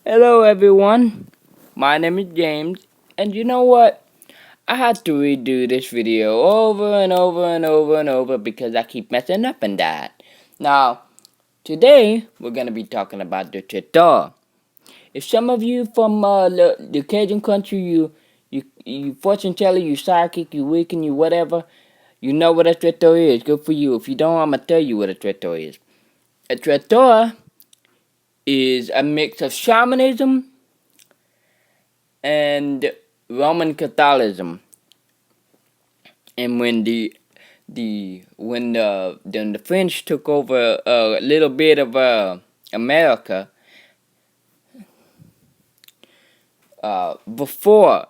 Hello everyone, my name is James, and you know what? I had to redo this video over and over and over and over because I keep messing up in that. Now, today we're gonna be talking about the Traiteur. If some of you from the Cajun country, you fortune teller, you psychic, you Wiccan, you whatever, you know what a Traiteur is. Good for you. If you don't, I'm gonna tell you what a Traiteur is. A Traiteur is a mix of shamanism and Roman Catholicism. And when the French took over a little bit of America, before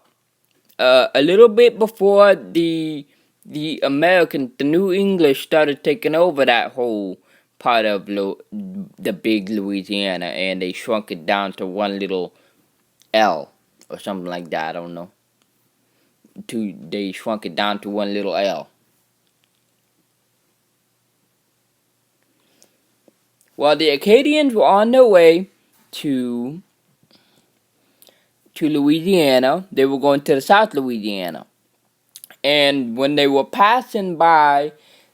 a little bit before the New English started taking over that whole part of the big Louisiana, and they shrunk it down to one little L or something like that. I don't know. They shrunk it down to one little L. Well, the Acadians were on their way to Louisiana. They were going to the South Louisiana, and when they were passing by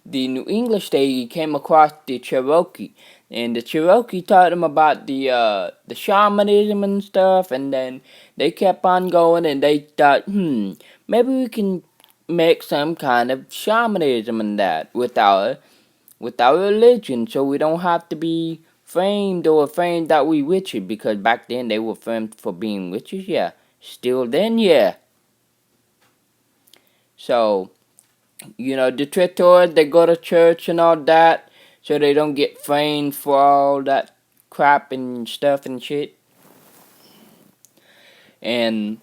the New English, they came across the Cherokee, and the Cherokee taught them about the shamanism and stuff. And then they kept on going, and they thought, maybe we can make some kind of shamanism in that with our religion, so we don't have to be framed or framed that we witches, because back then they were framed for being witches, yeah. Still then, yeah. So, the traitors, they go to church and all that, so they don't get framed for all that crap and stuff and shit. And,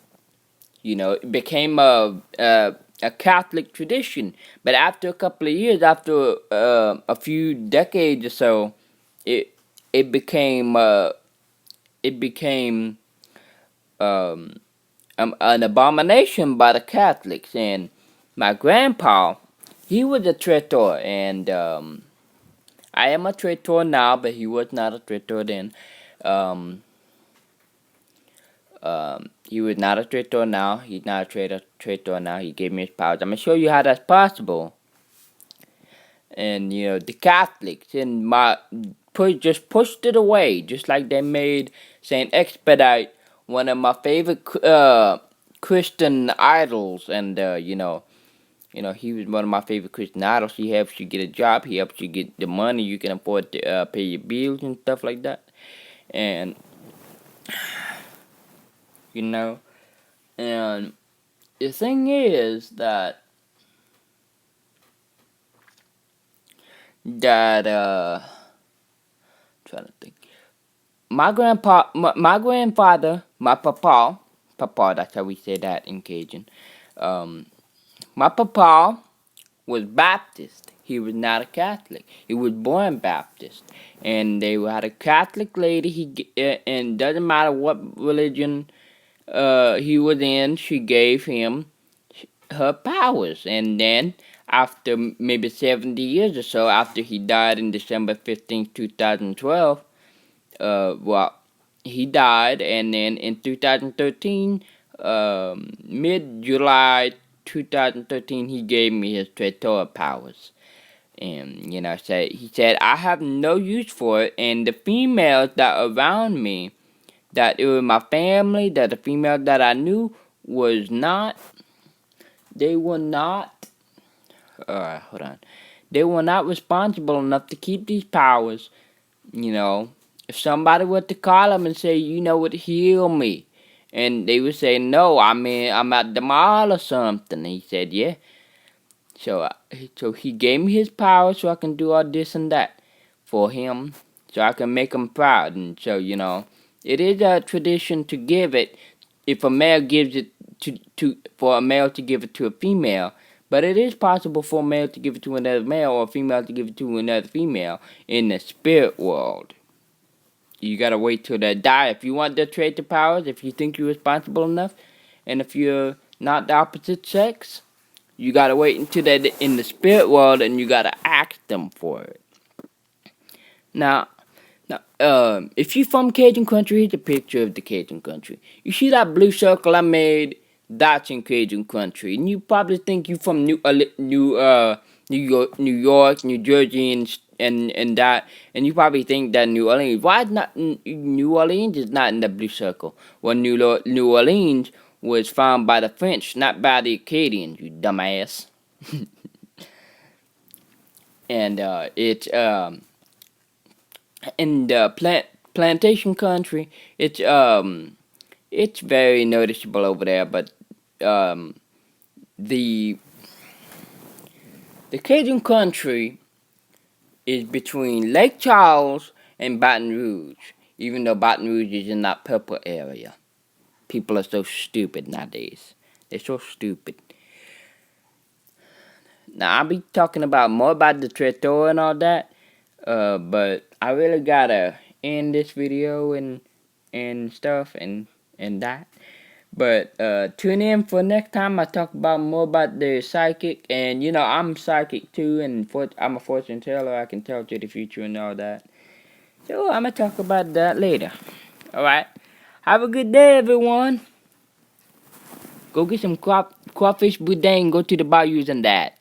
it became a Catholic tradition. But after a couple of years, after a few decades or so, it it became um, an abomination by the Catholics. And my grandpa, he was a traitor, and I am a traitor now, but he was not a traitor then. Um, he was not a traitor now. He's not a traitor now. He gave me his powers. I'm gonna show you how that's possible. And the Catholics and just pushed it away, just like they made Saint Expedite one of my favorite Christian idols. And he was one of my favorite Christian idols. He helps you get a job. He helps you get the money you can afford to pay your bills and stuff like that. And you know, and the thing is that trying to think. My grandfather, my papa, that's how we say that in Cajun. Um, my papa was Baptist. He was not a Catholic. He was born Baptist, and they had a Catholic lady. And doesn't matter what religion he was in, she gave him her powers. And then after maybe 70 years or so, after he died in December 15th, 2012, well, he died, and then in 2013, mid-July 2013, he gave me his Traiteur powers. And, he said, I have no use for it, and the females that around me, that it was my family, that the female that I knew was not, they were not, hold on, they were not responsible enough to keep these powers. If somebody were to call him and say, what, heal me, and they would say, no, I'm at the mall or something. He said, yeah. So he gave me his power so I can do all this and that for him, so I can make him proud. And so, it is a tradition to give it, if a male gives it for a male to give it to a female. But it is possible for a male to give it to another male, or a female to give it to another female in the spirit world. You gotta wait till they die. If you want to trade the powers, if you think you're responsible enough, and if you're not the opposite sex, you gotta wait until they're in the spirit world, and you gotta ask them for it. Now, Now, if you from Cajun country, here's a picture of the Cajun country. You see that blue circle I made? That's in Cajun country, and you probably think you from New York, New Jersey, and that, and you probably think that New Orleans. Why is not New Orleans is not in the blue circle? Well, New Orleans was found by the French, not by the Acadians. You dumbass. And it's in the plantation country. It's very noticeable over there, but um, the the Cajun country is between Lake Charles and Baton Rouge. Even though Baton Rouge is in that purple area, people are so stupid nowadays. They're so stupid. Now I'll be talking about more about the Traiteur and all that, but I really gotta end this video and stuff and that. But tune in for next time. I talk about more about the psychic, and I'm psychic too, and I'm a fortune teller. I can tell to the future and all that. So I'm gonna talk about that later. All right. Have a good day, everyone. Go get some crawfish boudin. Go to the bayous and that.